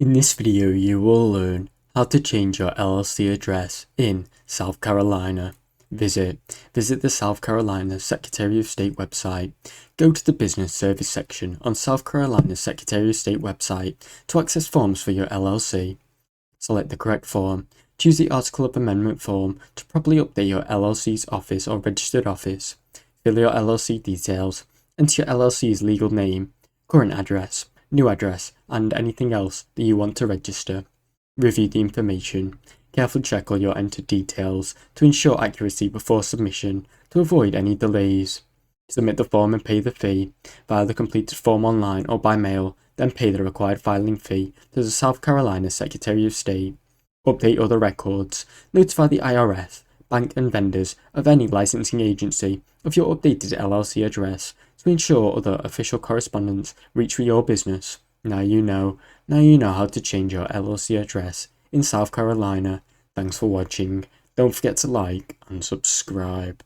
In this video, you will learn how to change your LLC address in South Carolina. Visit the South Carolina Secretary of State website. Go to the Business Service section on South Carolina Secretary of State website to access forms for your LLC. Select the correct form. Choose the Article of Amendment form to properly update your LLC's office or registered office. Fill your LLC details. Enter your LLC's legal name, current address, new address, and anything else that you want to register. Review the information. Carefully check all your entered details to ensure accuracy before submission to avoid any delays. Submit the form and pay the fee via the completed form online or by mail, then pay the required filing fee to the South Carolina Secretary of State. Update other records. Notify the IRS, bank and vendors of any licensing agency of your updated LLC address to ensure other official correspondence reach for your business. Now you know how to change your LLC address in South Carolina. Thanks for watching. Don't forget to like and subscribe.